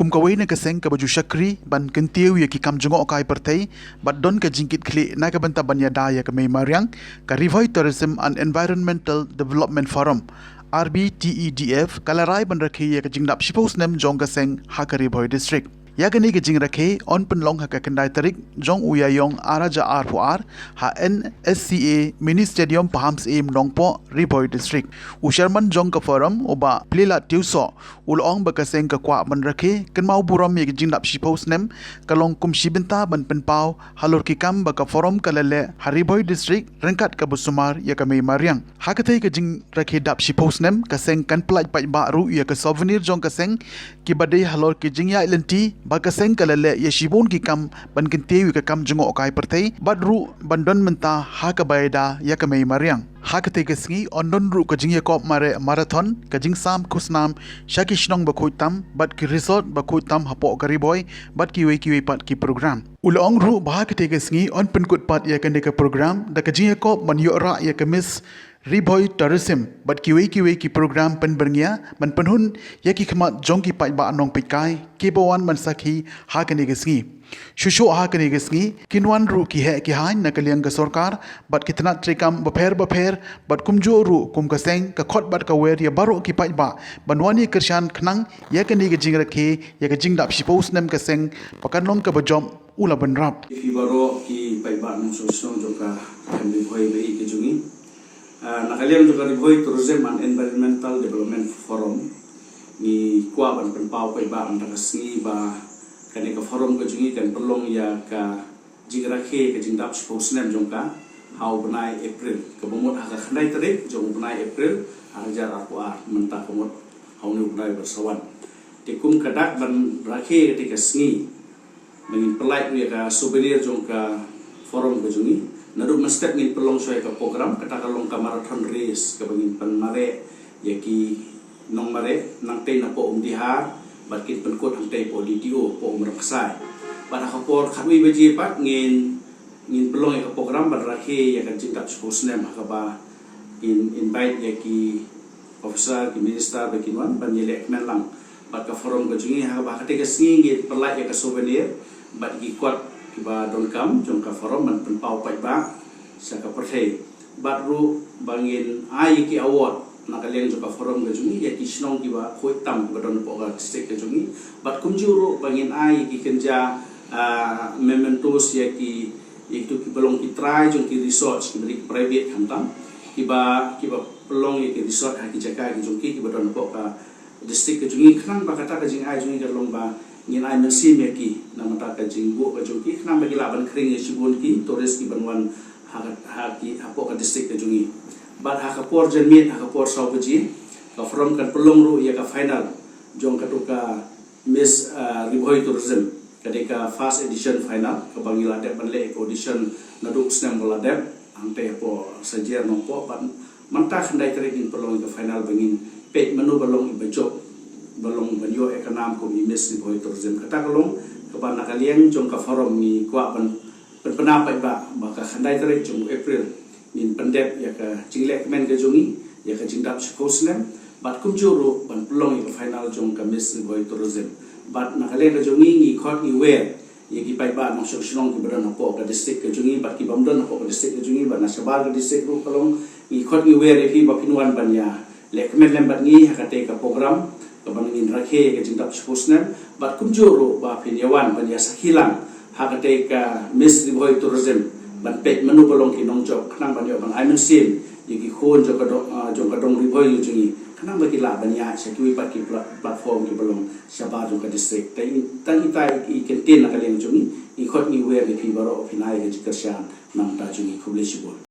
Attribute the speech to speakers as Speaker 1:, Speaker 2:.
Speaker 1: kum kawai na kaseng ka baju syakri ban kentiu ya ki kam jungok kai pertai bat don ka jingkit kli na ka banta ban ya da ya ka mei mariang ka Rivoi Tourism and Environmental Development Forum RBTEDF kalarai ban rakhi ya ka jingdap shipos nem jong kaseng ha ka Rivoi district ya ka ni ka jing rakhi on penlong ha ka kendai tarik jong uyayong araja R4R ha NSCA mini stadium pahams im nongpo Rivoi district usharman jong ka forum oba plela tiuso ulong ba kaseng ka kwa ban rakhi kan mau buram ya ka jingdap shipos nem kalong kum shibenta ban penpau halor ki kam ba ka forum kalale ha Rivoi district rengkat ka busumar ya ka mei mariang ha ka thai ka jing rakhi dap shipos nem kaseng kan plaj pai ba ru ya ka souvenir jong kaseng ki badai halor ki jing ya lenti ba kaseng kalale ya shibon ki kam ban kentewi ka kam jungo kai pertai badru bandon menta ha ka baida ya ka mei mariang ha ka te kasngi ondon ru ka jing ya kop mare marathon ka jing sam kusnam shaki shnong ba khoitam bat ki resort ba khoitam hapo ka Rivoi bat ki we pat ki program ulong ru ba ka te kasngi on penkut pat ya ka ne ka program da ka jing ya kop man yo ra ya ka miss Rivoi Tourism bat kiwe ki program penbernia man penhun ya ki khmat jong ki pai ba nong pikai ki bawan man sakhi ha ka ne gesngi shushu ha ka ne gesngi kinwan ru ki he ki hain na kaliang ka sarkar bat kitna trikam bapher bat kumjo ru kum ka seng ka khot bat ka wer ya baro ki pai ba banwani kershan khnang ya ka ne ge jing rakhe ya ka jing dap shipos nem ka seng pakan long ka bajom ula banrap
Speaker 2: ki baro ki pai ba nong so jong ka kami hoi be ki jungi nakalian juga Rivoi Tourism and Environmental Development Forum ni kuah ban penpau pai ba antara sni ba kane ka forum ka jungi kan perlong ya ka jingrakhe ka jingdap spos nem jongka hau benai April ka bomot ha ka khandai tarik jong benai April harjar aku mentah bomot hau ni benai bersawan tikum kadak ban rakhe ketika sni mengin pelai ya ka souvenir jongka forum ka jungi Naduk mestep ngin pelong soy ka program kata kalong ka marathon race ka bangin pan mare yaki nong mare nang tay na po umdihar batkit penkot ang tay po DTO po umraksay para ka por kami baji pat ngin pelong ka program badrakhe ya kan jingdap spusnem ka ba invite yaki officer ki minister bakinwan banjelek men lang bat ka forum ka jungi ha ba ketika singi pelai ya ka souvenir bat ki kwat kiba don kam jong ka forum man penpau pai ba sa ka perthei batru bangin ai ki award nakaliang jong ka forum ga jungi ya ki snong kiba khoi tam ka don po ga district ga jungi bat kumjuru bangin ai ki kenja mementos ya ki itu ki belong ki try jong ki research ki beri private hantam kiba pelong ya ki resort ha ki jaga ki jong ki kiba don po ka district ga jungi khan ba kata ka jing ai jungi ga long ba ngin ai mensi meki namata ka jingbo ka jungki khna bagi laban kring shibun ki tourist ki banwan ha ki apo ka district ka jungi bat ha ka por jermit ha ka por sauji ka from kan pelong ru ya ka final jong ka tuka Miss Rivoi Tourism kadeka first edition final ka bangi la dep banle audition naduk snem bola dep ante po sajer no po ban manta khandai treking pelong ka final bangin pet menu balong ibajok balong banyo ekanam ko Miss Rivoi Tourism kata kalong keban nakalian jong ka forum ni kwa ban pendapat ba maka khandai tarik jong April min pendep ya ka jinglek men ka jongi ya ka jingdap skosnem bat kumjuru ban pelong ya final jong ka Miss Rivoi Tourism bat nakalian ka jongi ni khot ni wer ya ki pai ba nong shlong ki badan ko ka district ka jongi bat ki bamdon ko ka district ka jongi ban nasabar ka district ru kalong ni khot ni wer ki ba pinwan ban ya lekmen lembat ni hakate ka program kabangin rakhe ke jingdap spusnem bat kumjuru ba pinyawan ban ya sakhilang hakate ka Miss Rivoi Tourism ban pet menu bolong ki nong jok khnang ban yo ban aimen sim yiki khon jok ka dong Rivoi jungi khnang ba ki la ban ya sakwi pat ki platform ki bolong saba jok ka district tai ki kentin na kaleng jungi i khot ni wer ki baro pinai ke jikershan nam ta jungi khubli shibul